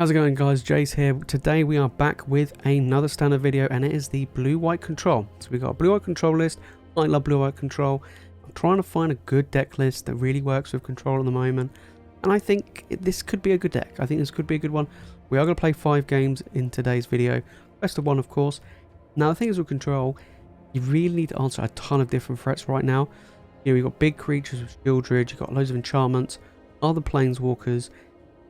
How's it going, guys? Jace here. Today we are back with another standard video, and it is the blue-white control. So we got a blue-white control list. I love blue-white control. I'm trying to find a good deck list that really works with control at the moment, and I think this could be a good deck. I think this could be a good one. We are going to play 5 games in today's video, best of 1 of course. Now the thing is with control, you really need to answer a ton of different threats right now. You know, you've got big creatures with Shieldred, you've got loads of enchantments, other planeswalkers.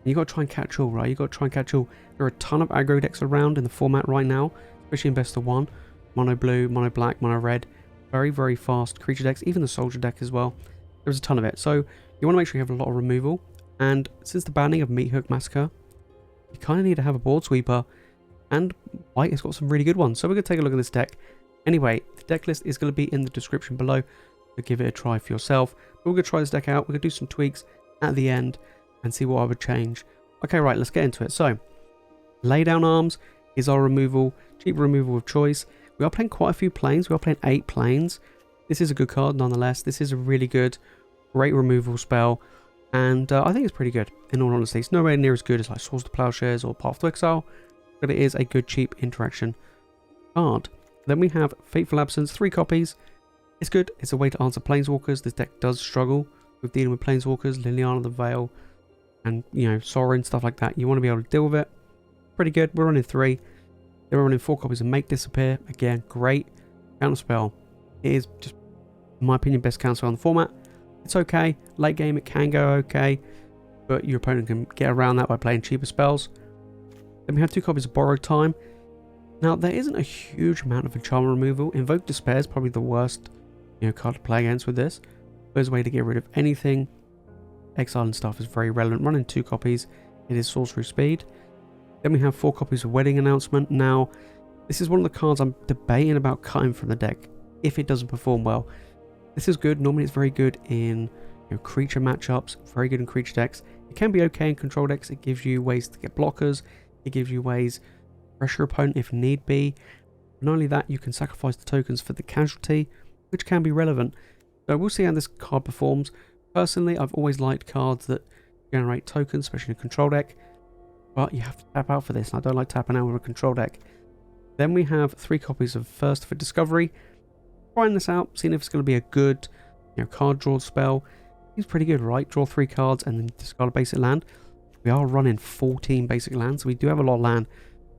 You got to try and catch all, right? You got to try and catch all. There are a ton of aggro decks around in the format right now, especially in best of 1. Mono blue, mono black, mono red. Very, very fast creature decks, even the soldier deck as well. There's a ton of it. So you want to make sure you have a lot of removal. And since the banning of Meat Hook Massacre, you kind of need to have a board sweeper. And white has got some really good ones. So we're going to take a look at this deck. Anyway, the deck list is going to be in the description below. So give it a try for yourself. But we're going to try this deck out. We're going to do some tweaks at the end and see what I would change. Okay, right, let's get into it. So, lay down arms is our removal, cheap removal of choice. We are playing quite a few planes. We are playing 8 planes. This is a good card nonetheless. This is a really good, great removal spell, and I think it's pretty good, in all honesty. It's nowhere near as good as like Swords to Plowshares or Path to Exile, but it is a good, cheap interaction card. Then we have Fateful Absence, 3 copies. It's good. It's a way to answer Planeswalkers. This deck does struggle with dealing with Planeswalkers, Liliana the Veil, and, you know, Soaring, stuff like that. You want to be able to deal with it. Pretty good. We're running 3. Then we're running 4 copies of Make Disappear. Again, great. Counterspell. It is just, in my opinion, best counterspell in the format. It's okay. Late game, it can go okay, but your opponent can get around that by playing cheaper spells. Then we have 2 copies of Borrowed Time. Now, there isn't a huge amount of enchantment removal. Invoke Despair is probably the worst, you know, card to play against with this. There's a way to get rid of anything. Exile and stuff is very relevant. Running 2 copies, it is Sorcery Speed. Then we have 4 copies of Wedding Announcement. Now, this is one of the cards I'm debating about cutting from the deck if it doesn't perform well. This is good. Normally it's very good in, you know, creature matchups, very good in creature decks. It can be okay in control decks. It gives you ways to get blockers. It gives you ways to pressure your opponent if need be. Not only that, you can sacrifice the tokens for the casualty, which can be relevant. So we'll see how this card performs. Personally, I've always liked cards that generate tokens, especially in a control deck, but you have to tap out for this, and I don't like tapping out with a control deck. Then we have 3 copies of Thirst for Discovery. Trying this out, seeing if it's going to be a good, you know, card draw spell. It's pretty good, right? Draw 3 cards and then discard a basic land. We are running 14 basic lands, so we do have a lot of land,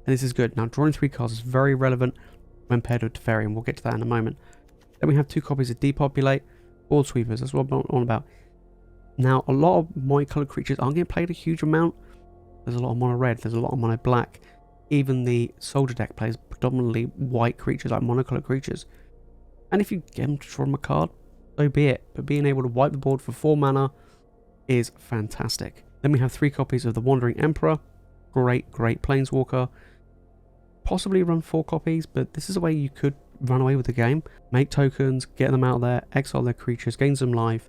and this is good. Now, drawing 3 cards is very relevant when paired with Teferi, and we'll get to that in a moment. Then we have 2 copies of Depopulate. Board sweepers, that's what I'm on about. Now, a lot of white coloured creatures aren't getting played a huge amount. There's a lot of mono red, there's a lot of mono black. Even the soldier deck plays predominantly white creatures, like monocoloured creatures. And if you get them to draw them a card, so be it. But being able to wipe the board for 4 mana is fantastic. Then we have 3 copies of the Wandering Emporer. Great, great planeswalker. Possibly run 4 copies, but this is a way you could run away with the game. Make tokens, get them out there, exile their creatures, gain some life.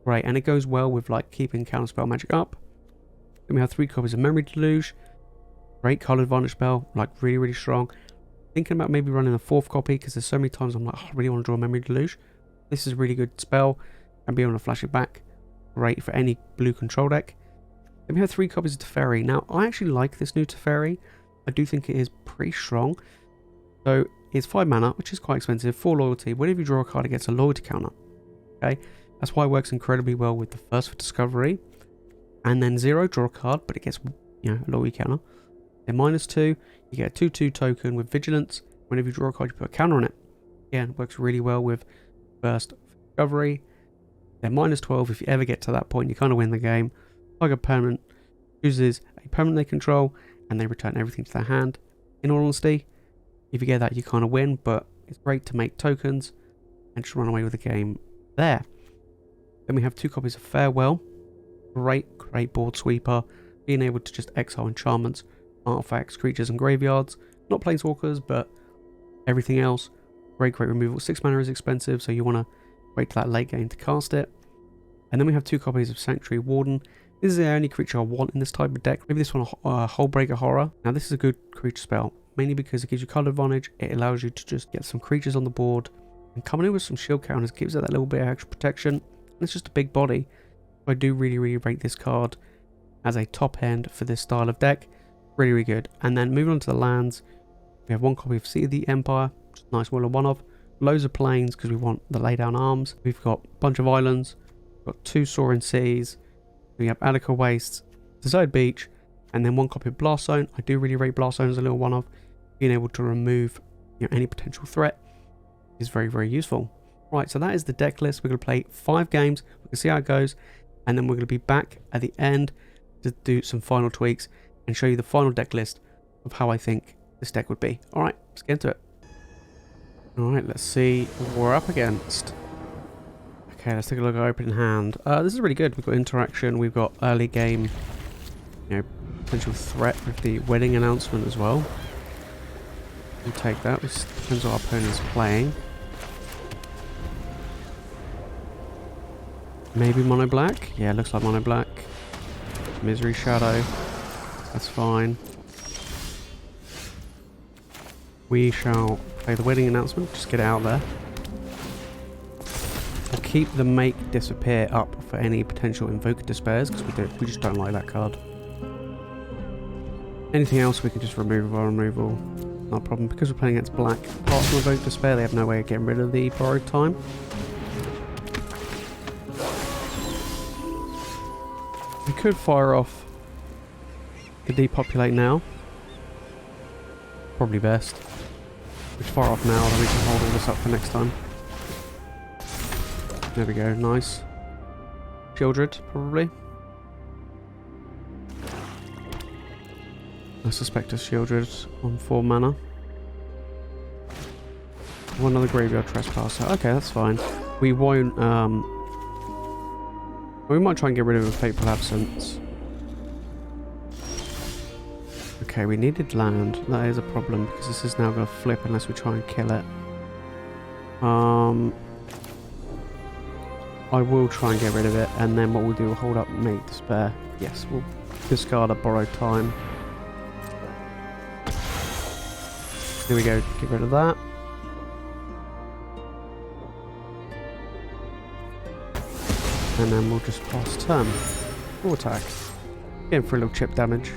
Great, and it goes well with like keeping counterspell magic up. Then we have 3 copies of Memory Deluge. Great card advantage spell, like really, really strong. Thinking about maybe running a 4th copy because there's so many times I'm like, oh, I really want to draw a Memory Deluge. This is a really good spell and be able to flash it back. Great for any blue control deck. Then we have 3 copies of Teferi. Now, I actually like this new Teferi. I do think it is pretty strong. So it's 5 mana, which is quite expensive. 4 loyalty. Whenever you draw a card, it gets a loyalty counter. Okay, that's why it works incredibly well with the Thirst for Discovery. And then 0, draw a card, but it gets, you know, a loyalty counter. Then -2, you get a 2/2 token with Vigilance. Whenever you draw a card, you put a counter on it. Again, it works really well with Thirst for Discovery. Then -12, if you ever get to that point, you kind of win the game. Like a permanent chooses a permanent they control, and they return everything to their hand. In all honesty, if you get that, you kind of win, but it's great to make tokens and just run away with the game there. Then we have 2 copies of Farewell. Great, great board sweeper. Being able to just exile enchantments, artifacts, creatures, and graveyards. Not planeswalkers, but everything else. Great, great removal. 6 mana is expensive, so you want to wait till that late game to cast it. And then we have 2 copies of Sanctuary Warden. This is the only creature I want in this type of deck. Maybe this one, Hullbreaker Horror. Now, this is a good creature spell, mainly because it gives you card advantage. It allows you to just get some creatures on the board. And coming in with some shield counters gives it that little bit of extra protection. And it's just a big body. I do really, really rate this card as a top end for this style of deck. Really, really good. And then moving on to the lands, we have one copy of Sea of the Empire, which is a nice one of. Loads of plains because we want the lay down arms. We've got a bunch of islands. We've got 2 Soaring Seas. We have Adarkar Wastes, Deserted Beach, and then one copy of Blast Zone. I do really rate Blast Zone as a little one of. Being able to remove any potential threat is very, very useful. Right, so that is the deck list. We're going to play 5 games. We can see how it goes. And then we're going to be back at the end to do some final tweaks and show you the final deck list of how I think this deck would be. Alright, let's get into it. Alright, let's see what we're up against. Okay, let's take a look at opening hand. This is really good. We've got interaction. We've got early game, potential threat with the wedding announcement as well. We'll take that. This depends what our opponent's playing. Maybe mono black? Yeah, looks like mono black. Misery Shadow. That's fine. We shall play the wedding announcement. Just get it out there. We'll keep the Make Disappear up for any potential Invoker Despairs because we just don't like that card. Anything else we can just remove with our removal. Not a problem. Because we're playing against black, apart from Invoker Despair, they have no way of getting rid of the borrowed time. We could fire off the Depopulate now. Probably best. We should fire off now, then we can hold all this up for next time. There we go, nice. Shieldred, probably. I suspect a Shieldred on 4 mana. One other Graveyard Trespasser. Okay, that's fine. We won't, we might try and get rid of a Fateful Absence. Okay, we needed land. That is a problem because this is now going to flip unless we try and kill it. I will try and get rid of it, and then what we'll do, we'll hold up Make Despair. Yes, we'll discard a Borrowed Time. There we go, get rid of that. And then we'll just pass turn. Full attack. Getting for a little chip damage.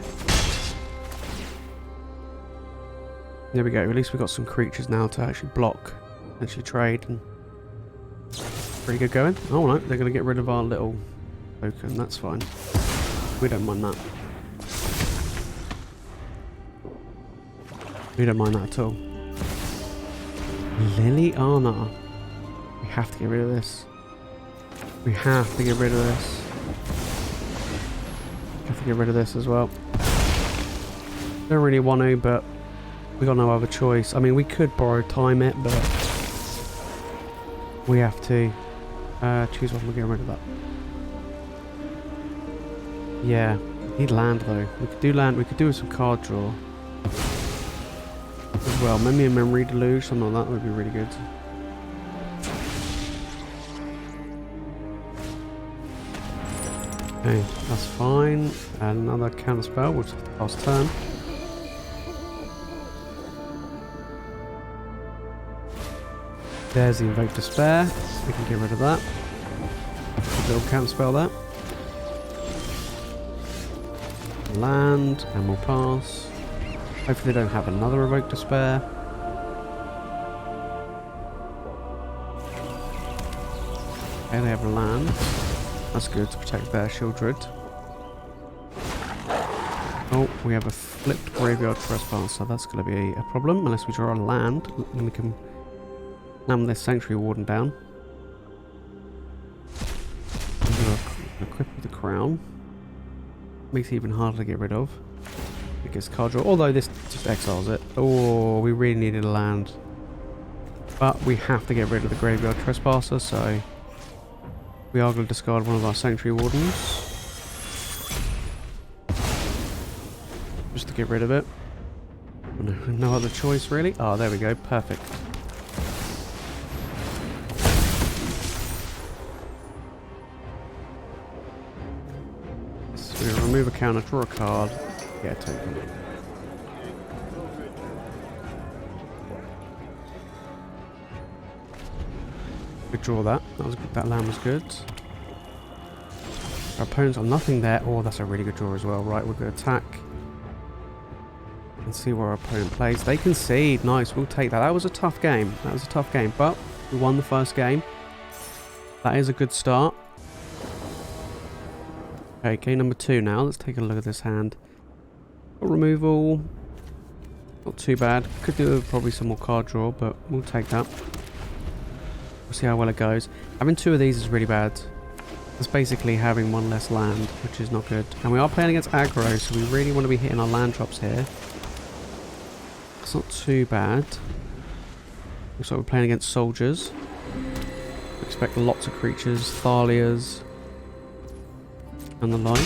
There we go, at least we've got some creatures now to actually block, actually trade, and pretty good going. Oh no, they're going to get rid of our little token, that's fine. We don't mind that. We don't mind that at all. Liliana. We have to get rid of this. We have to get rid of this. We have to get rid of this as well. Don't really want to, but we got no other choice. I mean, we could borrow time it, but we have to choose one. We're getting rid of that. Yeah, need land though. We could do land. We could do some card draw as well. Maybe a Memory Deluge, something like that would be really good. Okay, that's fine. Another counter spell. We'll just have to pass turn. There's the Invoke Despair. We can get rid of that. Little counter spell there. Land, and we'll pass. Hopefully they don't have another Invoke Despair. Okay, they have a land. That's good to protect their Shieldred. Oh, we have a flipped Graveyard Trespasser. That's going to be a problem unless we draw a land. Then we can slam this Sanctuary Warden down. Equip with the Crown. Makes it even harder to get rid of. It gets card draw. Although this just exiles it. Oh, we really needed a land. But we have to get rid of the Graveyard Trespasser, so we are going to discard one of our Sanctuary Wardens. Just to get rid of it. No other choice really. Oh, there we go. Perfect. So we remove a counter, draw a card, get a token. Good draw that. That was good. That land was good. Our opponent's got nothing there. Oh, that's a really good draw as well. Right, we're going to attack. Let's see where our opponent plays. They concede. Nice, we'll take that. That was a tough game. That was a tough game, but we won the first game. That is a good start. Okay, game number 2 now. Let's take a look at this hand. Removal. Not too bad. Could do with probably some more card draw, but we'll take that. We'll see how well it goes. Having 2 of these is really bad. It's basically having 1 less land, which is not good. And we are playing against aggro, so we really want to be hitting our land drops here. It's not too bad. Looks like we're playing against soldiers. Expect lots of creatures, Thalias, and the like.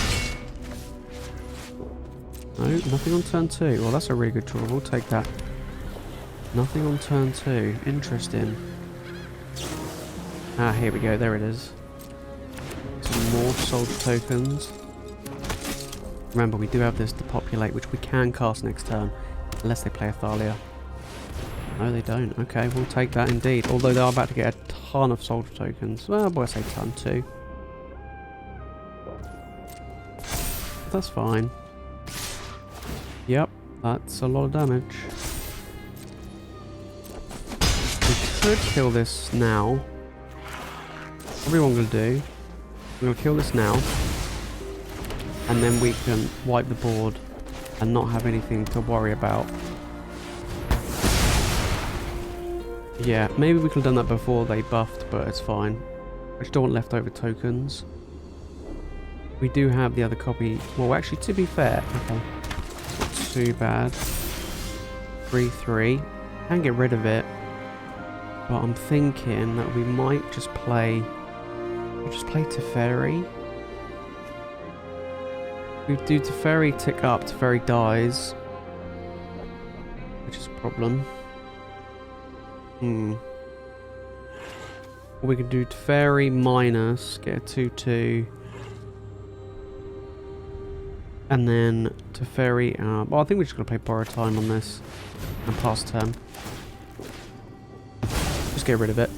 No, nothing on turn 2. Well, that's a really good draw. We'll take that. Nothing on turn 2. Interesting. Ah, here we go. There it is. Some more soldier tokens. Remember, we do have this Depopulate, which we can cast next turn, unless they play a Thalia. No, they don't. Okay, we'll take that indeed. Although they are about to get a ton of soldier tokens. Well, boy, I say ton too. That's fine. Yep, that's a lot of damage. We could kill this now. Probably what I'm going to do. We're going to kill this now. And then we can wipe the board and not have anything to worry about. Yeah, maybe we could have done that before they buffed, but it's fine. I just don't want leftover tokens. We do have the other copy. Well, actually, to be fair, okay. Not too bad. 3/3. Can get rid of it. But I'm thinking that we might just play... We'll just play Teferi. We do Teferi tick up, Teferi dies. Which is a problem. Or we could do Teferi minus, get a 2/2. And then Teferi, well, I think we're just going to play Borrow Time on this. And pass turn. Just get rid of it.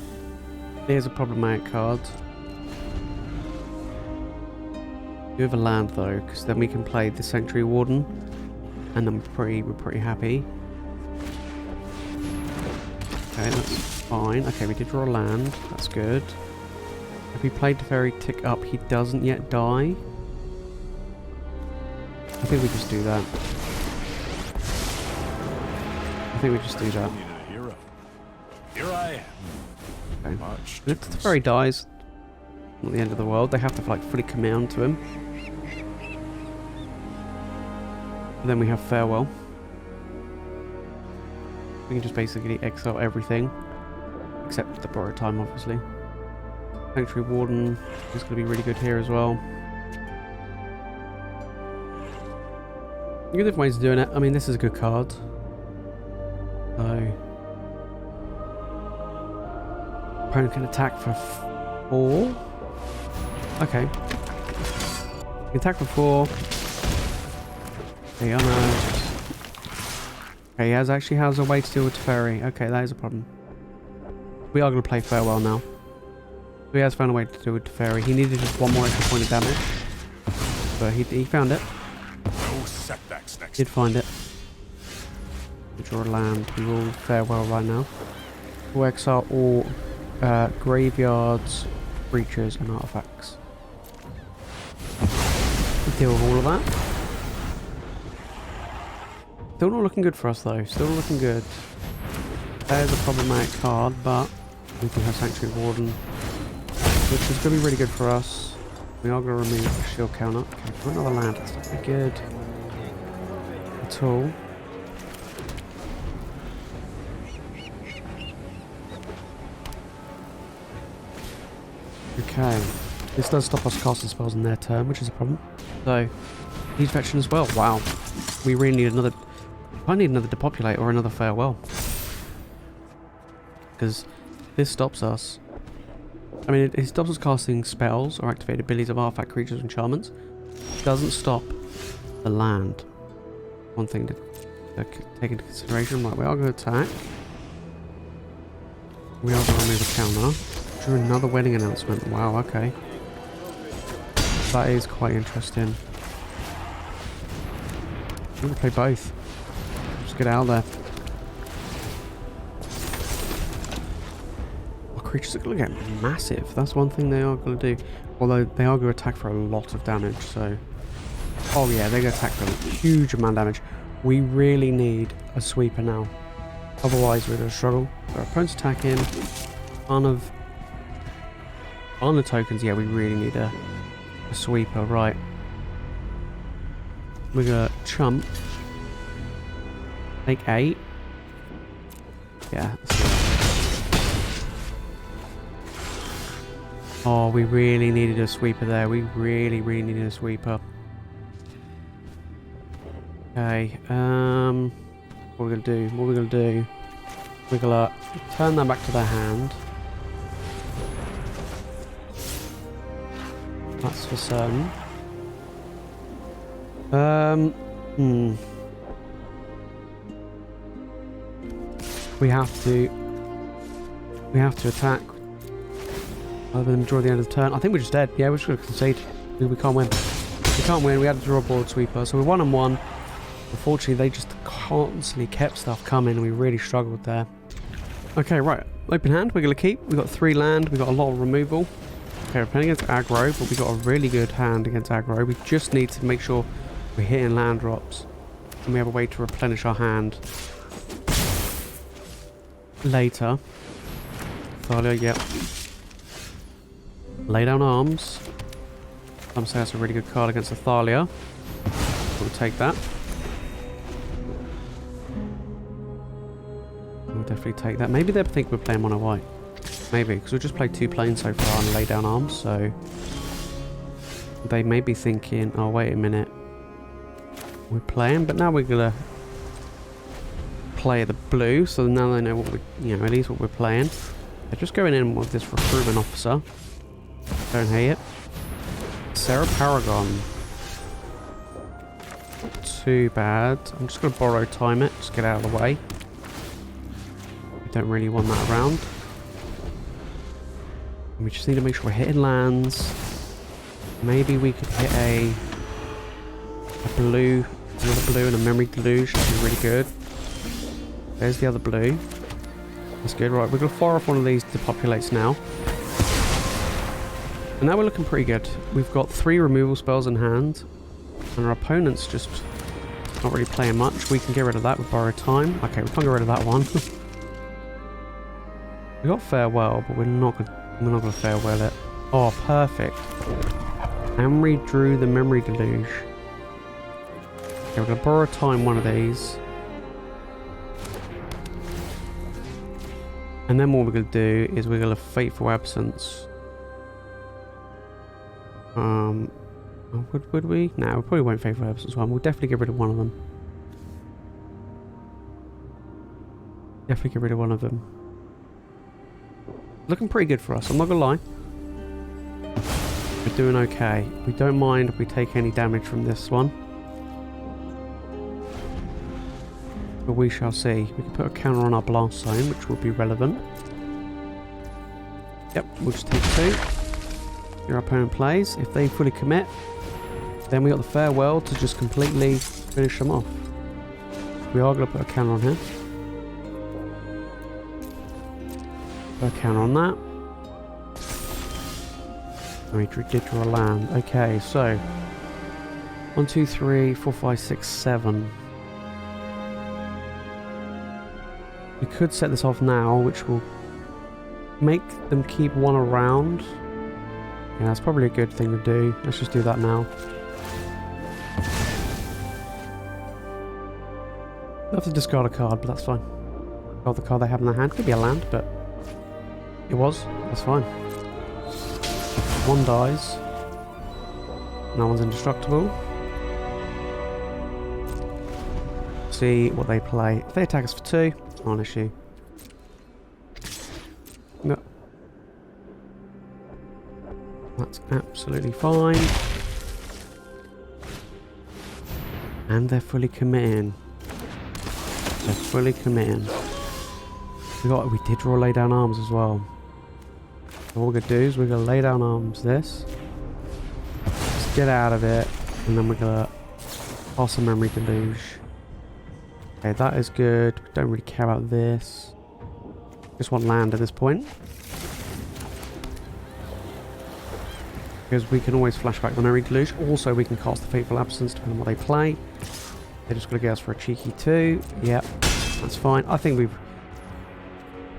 Here's a problematic card. We have a land though, because then we can play the Sanctuary Warden. And then we're pretty happy. Okay, that's fine. Okay, we did draw a land. That's good. If we played Teferi tick up, he doesn't yet die. I think we just do that. I think we just do that. Here I am. Okay. If Teferi dies, not the end of the world. They have to like fully command to him. And then we have Farewell. We can just basically exile everything. Except the Borrow Time, obviously. Sanctuary Warden is going to be really good here as well. Good different ways of doing it. I mean, this is a good card. So... Opponent can attack for 4. Okay. Can attack for 4. Okay, okay, he actually has a way to deal with Teferi. Okay, that is a problem. We are going to play Farewell now. He has found a way to deal with Teferi. He needed just 1 more extra point of damage. But he found it. No setbacks next. Did find it. We draw a land. We will Farewell right now. We'll exile all graveyards, creatures, and artifacts. Deal with all of that. Still not looking good for us though. Still not looking good. There's a problematic card, but we do have Sanctuary Warden, which is going to be really good for us. We are going to remove the shield counter. Okay, for another land, that's not very good at all. Okay, this does stop us casting spells in their turn, which is a problem. So, need fetching as well. Wow, we really need another. I need another Depopulate or another Farewell, because this stops us. I mean, it stops us casting spells or activate abilities of artifact, creatures, and enchantments. It doesn't stop the land. One thing to take into consideration. Right, we are going to attack. We are going to remove a counter. Drew another wedding announcement. Wow, okay. That is quite interesting. I'm going to play both. get out there. Our creatures are going to get massive. That's one thing they are going to do. Although they are going to attack for a lot of damage, so... Oh yeah, they're going to attack for a huge amount of damage. We really need a sweeper now. Otherwise we're going to struggle. Our opponent's attacking. On the tokens, yeah, we really need a sweeper, right. We're going to chump. Take 8. Yeah, let's do that. Oh, we really needed a sweeper there. We really, really needed a sweeper. Okay, what are we going to do? What are we going to do? We're going to turn that back to their hand. That's for certain. We have to attack. Other than draw the end of the turn. I think we're just dead. Yeah, we're just going to concede. We can't win. We can't win. We had to draw a board sweeper. So we're 1-1. Unfortunately, they just constantly kept stuff coming and we really struggled there. Okay, right. Open hand, we're going to keep. We've got 3 land. We've got a lot of removal. Okay, we're playing against aggro, but we've got a really good hand against aggro. We just need to make sure we're hitting land drops. And we have a way to replenish our hand later. Thalia, yep. Lay down arms. Some say that's a really good card against the Thalia. We'll take that. We'll definitely take that. Maybe they think we're playing mono white. Maybe, because we've just played 2 planes so far and lay down arms, so they may be thinking, oh wait a minute, we're playing, but now we're gonna play the blue, so now they know what we, you know, at least what we're playing. They're just going in with this recruitment officer. Don't hate it. Sarah Paragon. Not too bad. I'm just gonna borrow time it, just get out of the way. We don't really want that around. We just need to make sure we're hitting lands. Maybe we could hit a blue, another blue and a Memory Deluge. That'd be really good. There's the other blue. That's good. Right, we're going to fire off one of these Depopulates now. And now we're looking pretty good. We've got 3 removal spells in hand. And our opponent's just not really playing much. We can get rid of that with Borrowed Time. Okay, we can't get rid of that one. We got Farewell, but we're not going to farewell it. Oh, perfect. And we drew the Memory Deluge. Okay, we're going to borrow time one of these. And then what we're going to do is we're going to Fateful Absence. Would we? No, we probably won't Fateful Absence one. We'll definitely get rid of one of them. Definitely get rid of one of them. Looking pretty good for us, I'm not gonna lie. We're doing okay. We don't mind if we take any damage from this one. But we shall see. We can put a counter on our blast zone, which will be relevant. Yep, we'll just take 2. Your opponent plays. If they fully commit, then we got the Farewell to just completely finish them off. We are going to put a counter on here. Put a counter on that. We did draw a land. Okay, so 1, 2, 3, 4, 5, 6, 7. We could set this off now, which will make them keep 1 around. Yeah, that's probably a good thing to do. Let's just do that now. They'll have to discard a card, but that's fine. Discard the card they have in their hand. Could be a land, but it was. That's fine. 1 dies. No one's indestructible. See what they play. If they attack us for 2, not an issue. No. That's absolutely fine. And they're fully committing. They're fully committing. We did draw lay down arms as well. So what we're going to do is we're going to lay down arms this. Just get out of it. And then we're going to pass a Memory Deluge. Okay, that is good. We don't really care about this. Just want land at this point. Because we can always flash back the Memory Deluge. Also, we can cast the Fateful Absence depending on what they play. They're just going to get us for a cheeky 2. Yep, that's fine. I think we've...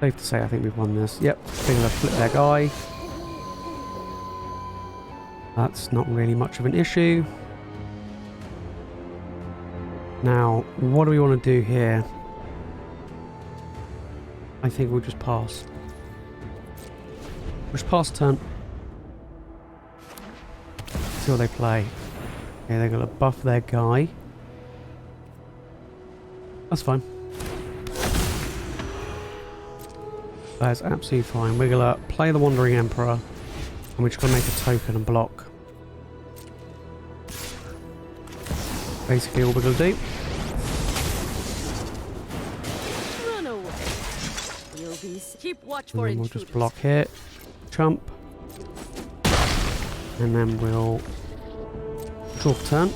Safe to say, I think we've won this. Yep, they're going to flip their guy. That's not really much of an issue. Now, what do we want to do here? I think we'll just pass. Just pass turn. See what they play. Okay, they're going to buff their guy. That's fine. That is absolutely fine. We're going to play the Wandering Emperor. And we're just going to make a token and block. Basically all we're going to do. Run away. You'll be... Keep watch for And then we'll just block here. Chump. And then we'll draw for turn.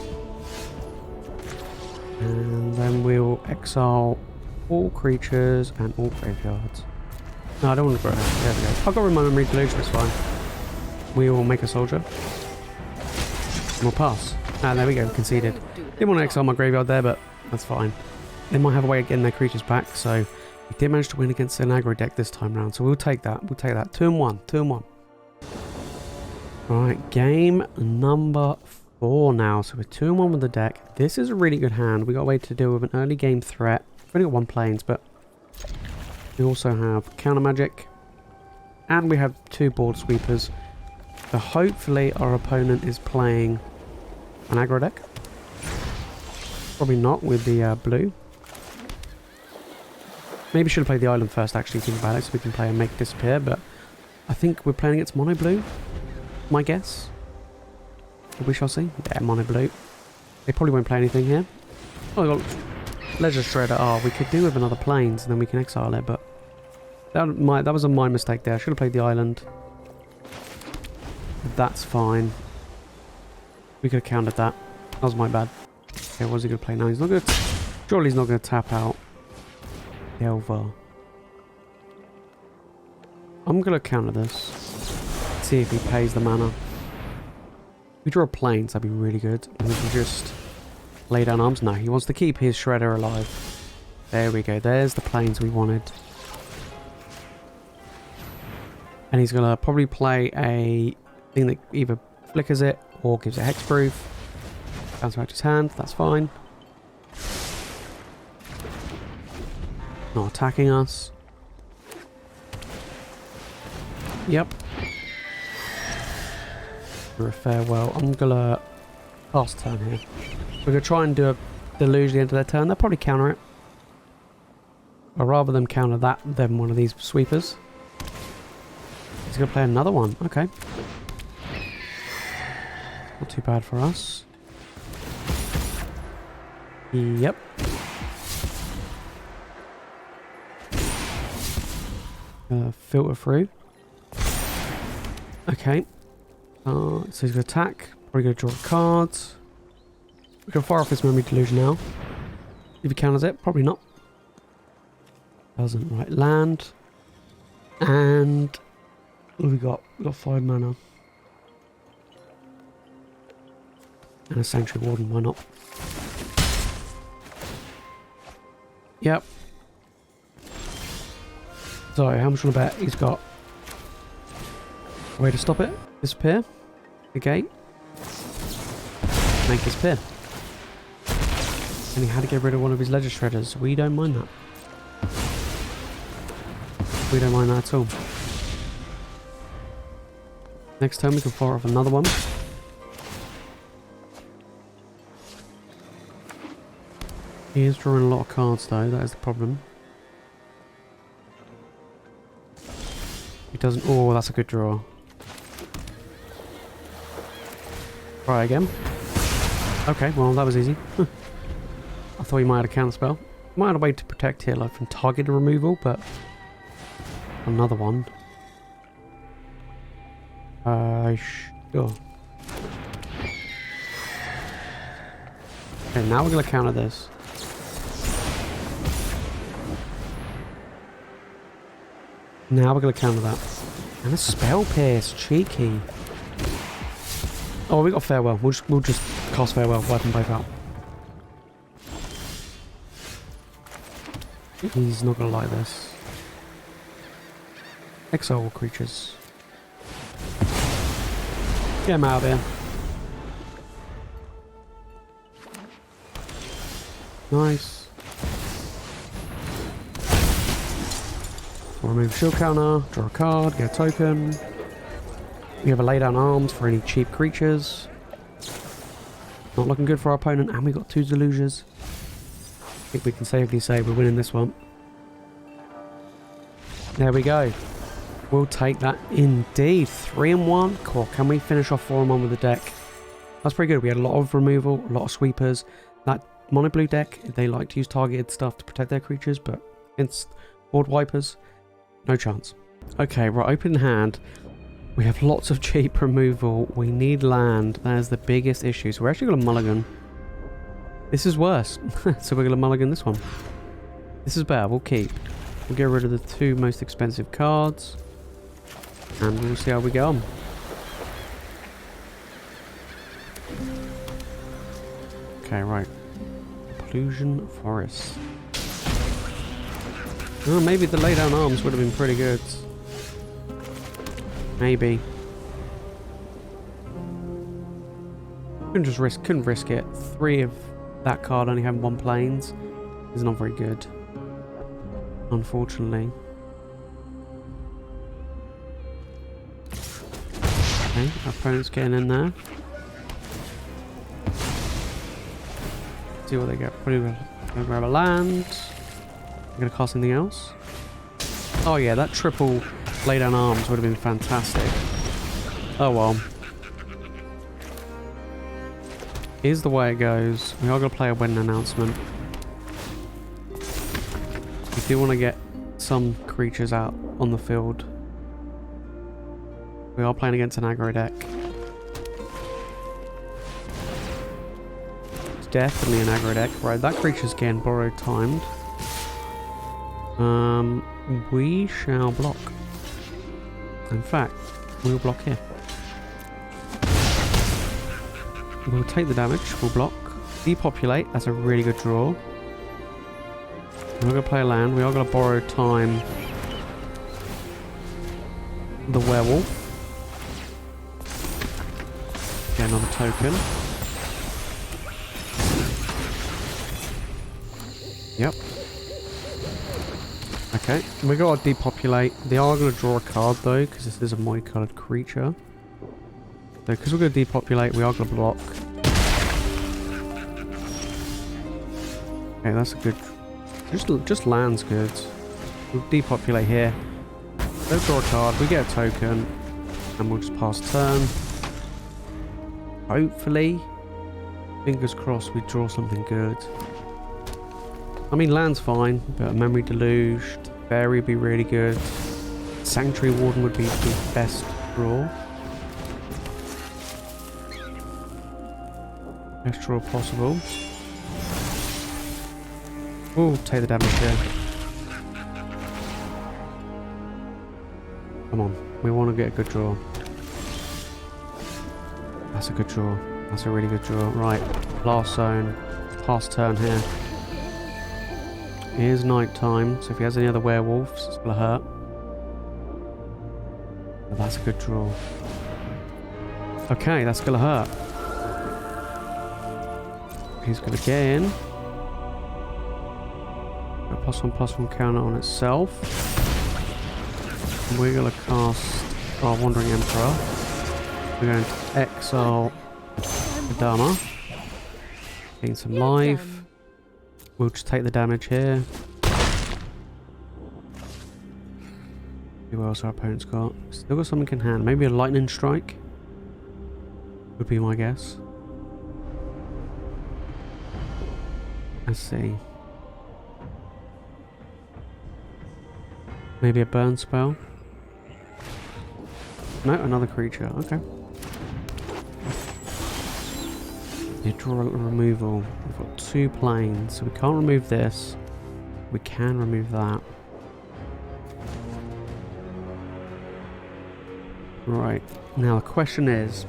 And then we'll exile all creatures and all graveyards. No, I don't want to grow. There we go. I've got rid of my Memory Deluge, it's fine. We will make a soldier. And we'll pass. Ah, there we go, conceded. Didn't want to exile my graveyard there, but that's fine. They might have a way of getting their creatures back, so we did manage to win against an aggro deck this time round. So we'll take that. We'll take that. 2-1. 2-1. Alright, game number 4 now. So we're 2-1 with the deck. This is a really good hand. We got a way to deal with an early game threat. We've only got 1 planes, but we also have counter magic. And we have 2 board sweepers. So hopefully our opponent is playing an aggro deck. Probably not with the blue. Maybe should have played the island first, actually, think about it, so we can play and make disappear, but I think we're playing against mono blue. My guess. But we shall see. Yeah, mono blue. They probably won't play anything here. Oh, Ledger Shredder. Oh, we could do with another planes, and then we can exile it, but that was my mistake there. I should have played the island. That's fine. We could have countered that. That was my bad. Okay, what's he going to play now? He's not going to... Surely he's not going to tap out Elva. I'm going to counter this. See if he pays the mana. If we draw planes, that'd be really good. And we can just lay down arms. No, he wants to keep his Shredder alive. There we go. There's the planes we wanted. And he's going to probably play a thing that either flickers it or gives it hexproof. Bounce back his hand. That's fine. Not attacking us. Yep. For a farewell. I'm gonna pass turn here. We're gonna try and do a deluge at the end of their turn. They'll probably counter it. But rather than counter that than one of these sweepers. He's gonna play another one. Okay. Not too bad for us. Yep. Filter through. Okay. So he's going to attack. Probably going to draw cards. We're going to fire off this Memory Deluge now. If he counters it, probably not. Doesn't. Right, land. And what have we got? We've got 5 mana. And a Sanctuary Warden, why not? Yep. So, how much on the bet? He's got a way to stop it. Disappear. Negate. Make disappear. And he had to get rid of one of his Ledger Shredders. We don't mind that. We don't mind that at all. Next turn we can fire off another one. He is drawing a lot of cards though, that is the problem. He doesn't... Oh, that's a good draw. Try again. Okay, well that was easy. I thought he might have a counter spell. Might have a way to protect here, like from targeted removal, but... Another one. Sure. Okay, now we're going to counter this. Now we're going to counter that. And a Spell Pierce. Cheeky. Oh, we got Farewell. We'll just cast Farewell. Wipe them both out. He's not going to like this. Exile all creatures. Get him out of here. Nice. We'll remove shield counter, draw a card, get a token. We have a lay down arms for any cheap creatures. Not looking good for our opponent, and we got 2 Deluges. I think we can safely say we're winning this one. There we go. We'll take that indeed. 3-1. Cool. Can we finish off 4-1 with the deck? That's pretty good. We had a lot of removal, a lot of sweepers. That mono blue deck, they like to use targeted stuff to protect their creatures, but against board wipers, no chance. Okay, right, open hand. We have lots of cheap removal. We need land. That is the biggest issue. So we're actually going to mulligan. This is worse. So we're going to mulligan this one. This is better. We'll keep. We'll get rid of the 2 most expensive cards. And we'll see how we get on. Okay, right. Pollution Forest. Oh, maybe the lay down arms would have been pretty good. Maybe. Couldn't risk it. 3 of that card only having 1 planes is not very good. Unfortunately. Okay, our opponent's getting in there. See what they get. Probably gonna grab a land. I'm gonna cast something else. Oh yeah, that triple lay down arms would have been fantastic. Oh well. Here's the way it goes. We are gonna play a win announcement. We do want to get some creatures out on the field. We are playing against an aggro deck. It's definitely an aggro deck. Right, that creature's getting borrowed timed. We shall block. In fact, we'll block here. We'll take the damage, we'll block. Depopulate, that's a really good draw. We're going to play a land, we are going to borrow time. The werewolf. Get another token. Yep. Okay, we got to depopulate. They are going to draw a card though, because this is a multicolored creature. So, because we're going to depopulate, we are going to block. Okay, that's a good. Just land's good. We'll depopulate here. They'll draw a card. We get a token, and we'll just pass turn. Hopefully, fingers crossed, we draw something good. I mean, land's fine, but a Memory Deluge, Teferi would be really good. Sanctuary Warden would be the best draw. Best draw possible. We'll take the damage here. Come on, we want to get a good draw. That's a good draw. That's a really good draw. Right, last zone. Pass turn here. It is night time, so if he has any other werewolves, it's gonna hurt. But that's a good draw. Okay, that's gonna hurt. He's gonna get in. A +1/+1 counter on itself. And we're gonna cast our Wandering Emporer. We're going to exile Adama. Gain some life. We'll just take the damage here. See what else our opponent's got. Still got something in hand. Maybe a lightning strike would be my guess. Let's see. Maybe a burn spell. No, another creature. Okay. You draw a removal. We've got 2 planes, so we can't remove this. We can remove that. Right. Now the question is,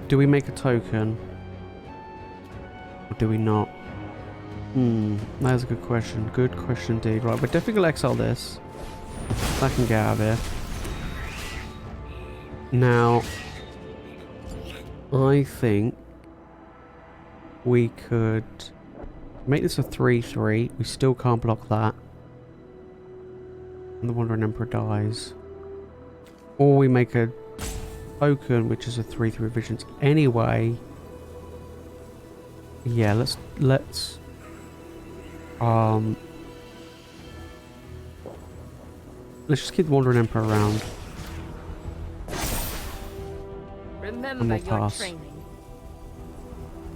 do we make a token? Or do we not? That's a good question. Good question indeed. Right, we're definitely going to exile this. So I can get out of here. Now, I think we could make this a 3/3. We still can't block that. And the Wandering Emperor dies. Or we make a token, which is a 3/3 visions anyway. Yeah, let's just keep the Wandering Emperor around. Remember And we'll your pass. training.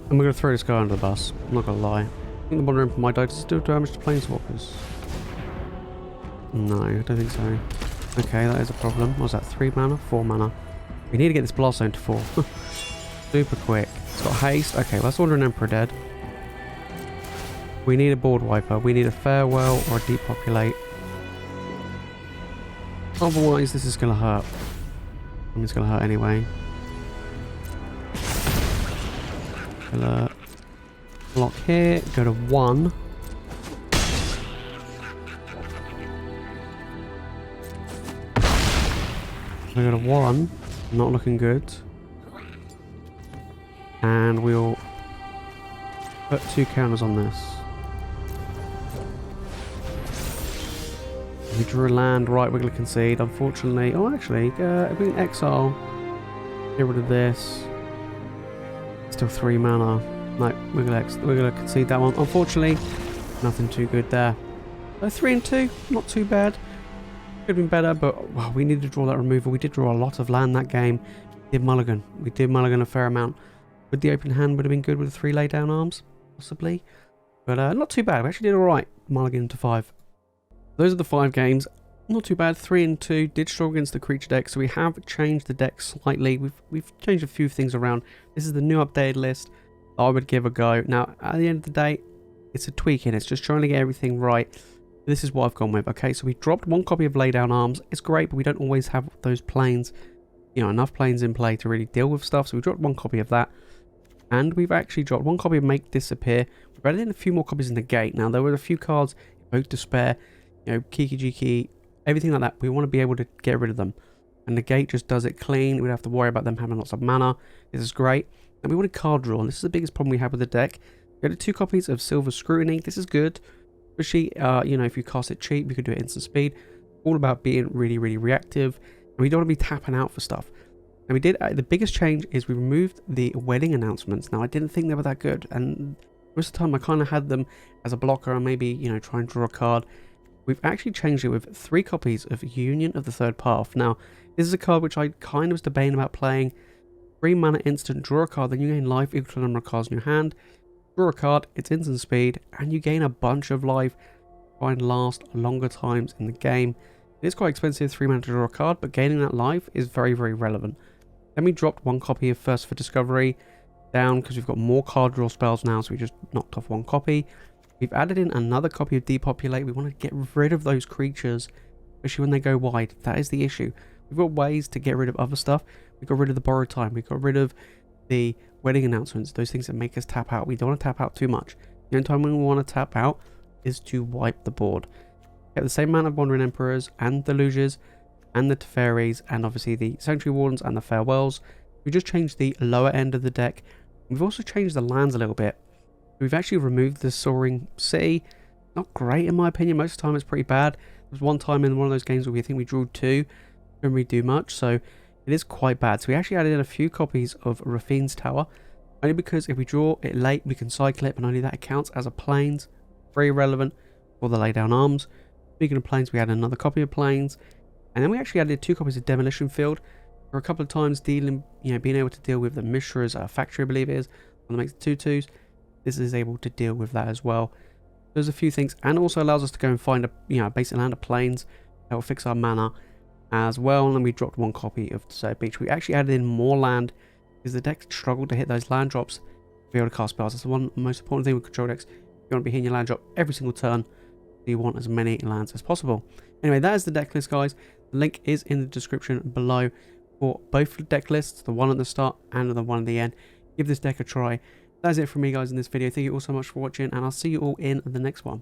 And we're going to throw this guy under the bus. I'm not going to lie. I think the Wandering Emperor might die. Does it do damage to Planeswalkers? No, I don't think so. Okay, that is a problem. What was that? 3 mana? 4 mana. We need to get this Blast Zone to 4. Super quick. It's got haste. Okay, well, that's Wandering Emperor dead. We need a board wiper. We need a Farewell or a Depopulate. Otherwise, this is going to hurt. I mean, it's going to hurt anyway. Gonna block here. Go to 1. We go to 1. Not looking good. And we'll put 2 counters on this. We drew a land. Right, we're going to concede. Unfortunately. Oh, actually, if we can exile, get rid of this. Still 3 mana. No, we're going to concede that one. Unfortunately, nothing too good there. 3 and 2, not too bad. Could have been better, but well, we needed to draw that removal. We did draw a lot of land that game. We did mulligan a fair amount. With the open hand would have been good with the 3 lay down arms, possibly. But not too bad. We actually did alright. Mulligan to 5. Those are the 5 games. Not too bad. 3 and 2. Did struggle against the creature deck, so we have changed the deck slightly. We've changed a few things around. This is the new updated list I would give a go. Now, at the end of the day, it's a tweaking. It's just trying to get everything right. This is what I've gone with. Okay, so we dropped 1 copy of Laydown Arms. It's great, but we don't always have those planes, enough planes in play to really deal with stuff. So we dropped 1 copy of that. And we've actually dropped 1 copy of Make Disappear. We've added in a few more copies in the gate. Now, there were a few cards, Evoke Despair, Kiki Jiki, everything like that. We want to be able to get rid of them. And the gate just does it clean. We don't have to worry about them having lots of mana. This is great. And we wanted card draw. And this is the biggest problem we have with the deck. We added 2 copies of Silver Scrutiny. This is good. Especially, if you cast it cheap, you could do it instant speed. All about being really, really reactive. And we don't want to be tapping out for stuff. And we did, the biggest change is we removed the wedding announcements. Now, I didn't think they were that good. And most of the time, I kind of had them as a blocker and maybe, try and draw a card. We've actually changed it with 3 copies of Union of the Third Path. Now, this is a card which I kind of was debating about playing. 3 mana instant, draw a card, then you gain life equal to the number of cards in your hand. Draw a card, it's instant speed, and you gain a bunch of life. Try and last longer times in the game. It is quite expensive, 3 mana to draw a card, but gaining that life is very, very relevant. Then we dropped 1 copy of Thirst for Discovery down because we've got more card draw spells now, so we just knocked off 1 copy. We've added in another copy of Depopulate. We want to get rid of those creatures, especially when they go wide. That is the issue. We've got ways to get rid of other stuff. We got rid of the Borrowed Time. We got rid of the wedding announcements. Those things that make us tap out. We don't want to tap out too much. The only time we want to tap out is to wipe the board. Get the same amount of Wandering Emperors and Deluges and the Teferis and obviously the Sanctuary Wardens and the Farewells. We just changed the lower end of the deck. We've also changed the lands a little bit. We've actually removed the Soaring City. Not great in my opinion. Most of the time it's pretty bad. There was one time in one of those games where we think we drew 2. Didn't really do much, so it is quite bad. So we actually added in a few copies of Rafine's Tower. Only because if we draw it late, we can cycle it, but only that it counts as a plains. Very relevant for the Laydown Arms. Speaking of plains, we had another copy of plains. And then we actually added 2 copies of Demolition Field. For a couple of times dealing, being able to deal with the Mishra's factory, I believe it is. One that makes the 2/2s. This is able to deal with that as well. There's a few things, and also allows us to go and find a basic land of plains that will fix our mana as well. And then we dropped 1 copy of Desert Beach. We actually added in more land because the deck struggled to hit those land drops to be able to cast spells. That's the one most important thing with control decks. You want to be hitting your land drop every single turn, so you want as many lands as possible. Anyway, that is the deck list, guys. The link is in the description below. for both deck lists, the one at the start and the one at the end. Give this deck a try. That's it from me, guys, in this video. Thank you all so much for watching, and I'll see you all in the next one.